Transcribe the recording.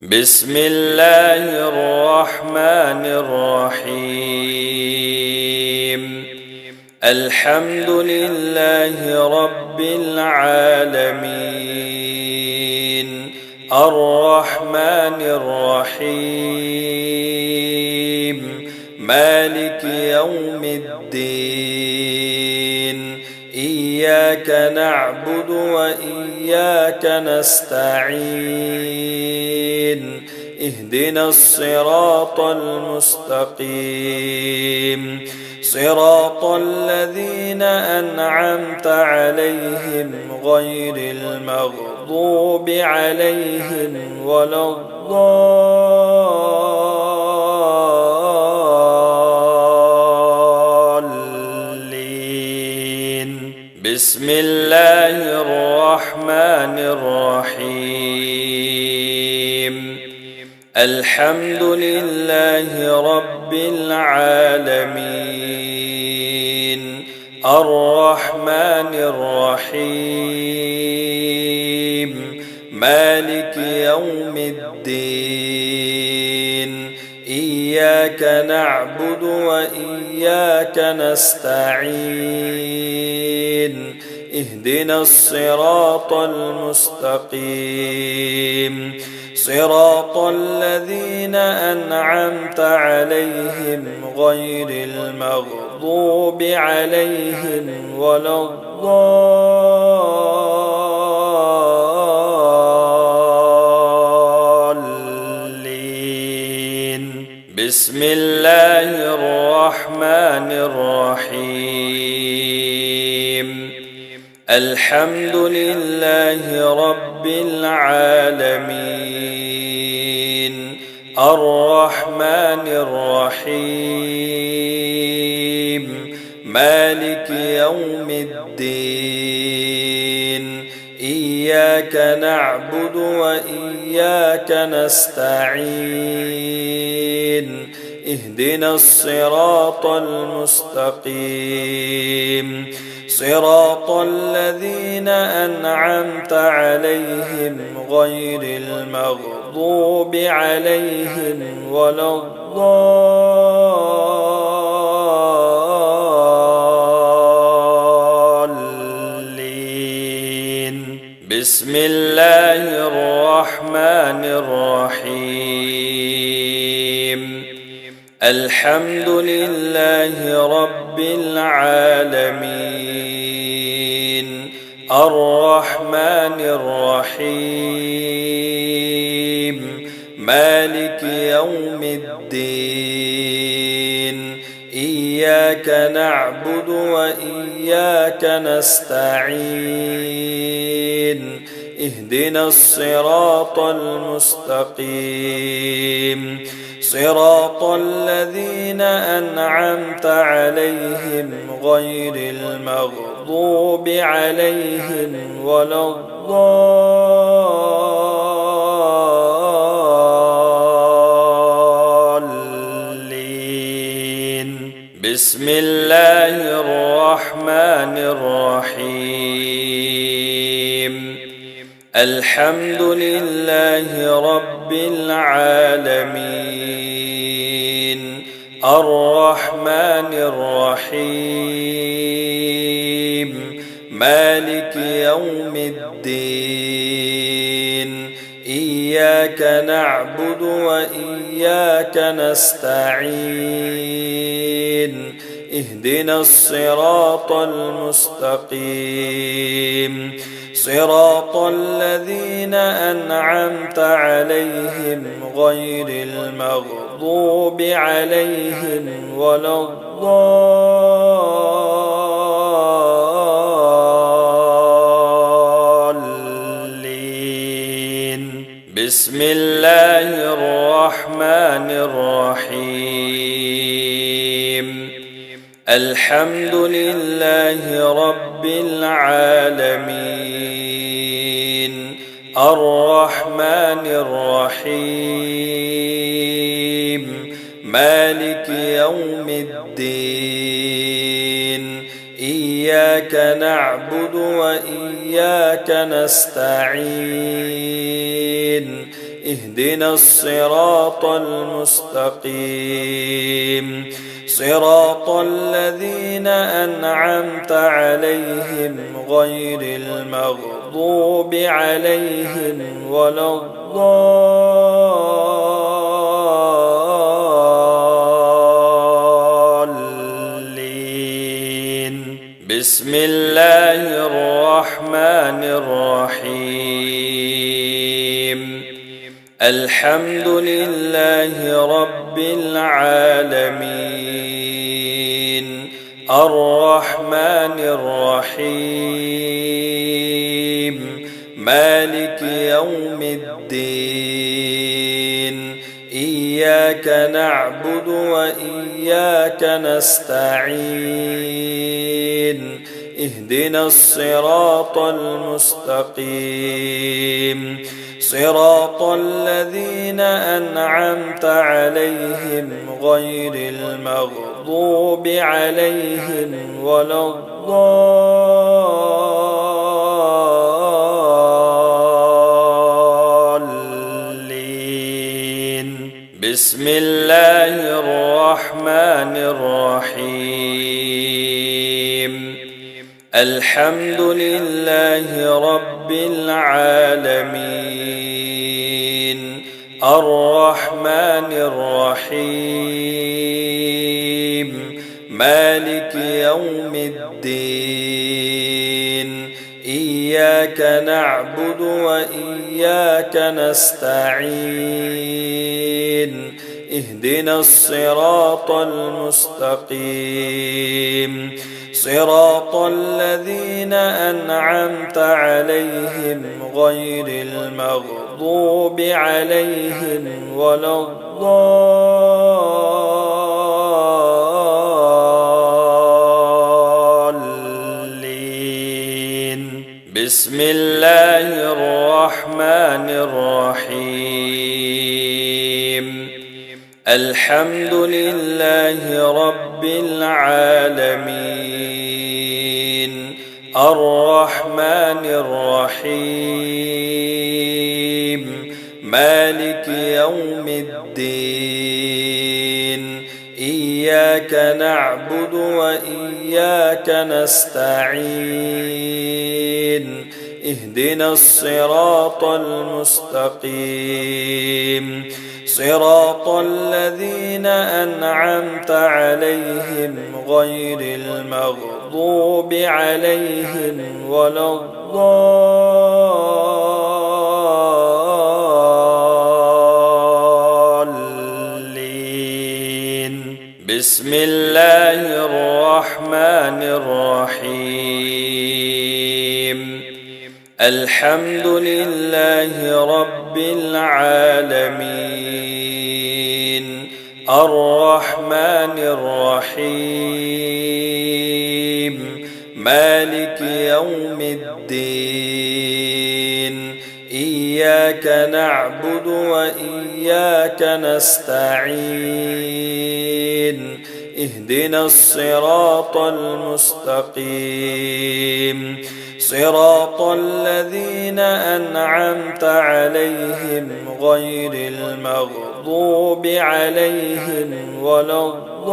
بسم الله الرحمن الرحيم. الحمد لله رب العالمين، الرحمن الرحيم، مالك يوم الدين. إياك نعبد وإياك نستعين. اهدنا الصراط المستقيم، صراط الذين أنعمت عليهم غير المغضوب عليهم ولا الضالين. بسم الله الرحمن الرحيم. الحمد لله رب العالمين، الرحمن الرحيم، مالك يوم الدين. إياك نعبد وإياك نستعين. اهدنا الصراط المستقيم، صراط الذين أنعمت عليهم غير المغضوب عليهم ولا الضالين. بسم الله الرحمن الرحيم. الحمد لله رب العالمين، الرحمن الرحيم، مالك يوم الدين. إياك نعبد وإياك نستعين. اهدنا الصراط المستقيم، صراط الذين أنعمت عليهم غير المغضوب عليهم ولا الضالين. بسم الله الرحمن الرحيم. الحمد لله رب العالمين، الرحمن الرحيم، مالك يوم الدين. إياك نعبد وإياك نستعين. اهدنا الصراط المستقيم، صراط الذين أنعمت عليهم غير المغضوب عليهم ولا الضالين. بسم الله الرحمن الرحيم. الحمد لله رب العالمين، الرحمن الرحيم، مالك يوم الدين. إياك نعبد وإياك نستعين. اهدنا الصراط المستقيم، صراط الذين أنعمت عليهم غير المغضوب عليهم ولا الضالين. بسم الله الرحمن الرحيم. الحمد لله رب العالمين، الرحمن الرحيم، مالك يوم الدين. إياك نعبد وإياك نستعين. اهدنا الصراط المستقيم صراط الذين أنعمت عليهم غير المغضوب عليهم ولا الضالين. بسم الله الرحمن الرحيم. الحمد لله رب العالمين الرحمن الرحيم مالك يوم الدين إياك نعبد وإياك نستعين اهدنا الصراط المستقيم صراط الذين أنعمت عليهم غير المغضوب عليهم ولا الضالين. بسم الله الرحمن الرحيم. الحمد لله رب العالمين الرحمن الرحيم مالك يوم الدين إياك نعبد وإياك نستعين اهدنا الصراط المستقيم صراط الذين أنعمت عليهم غير المغضوب عليهم ولا الضالين. بسم الله الرحمن الرحيم. الحمد لله رب العالمين الرحمن الرحيم مالك يوم الدين إياك نعبد وإياك نستعين اهدنا الصراط المستقيم صراط الذين أنعمت عليهم غير المغضوب عليهم ولا الضالين. بسم الله الرحمن الرحيم. الحمد لله رب العالمين الرحمن الرحيم مالك يوم الدين إياك نعبد وإياك نستعين اهدنا الصراط المستقيم صراط الذين أنعمت عليهم غير المغضوب عليهم ولا الضالين.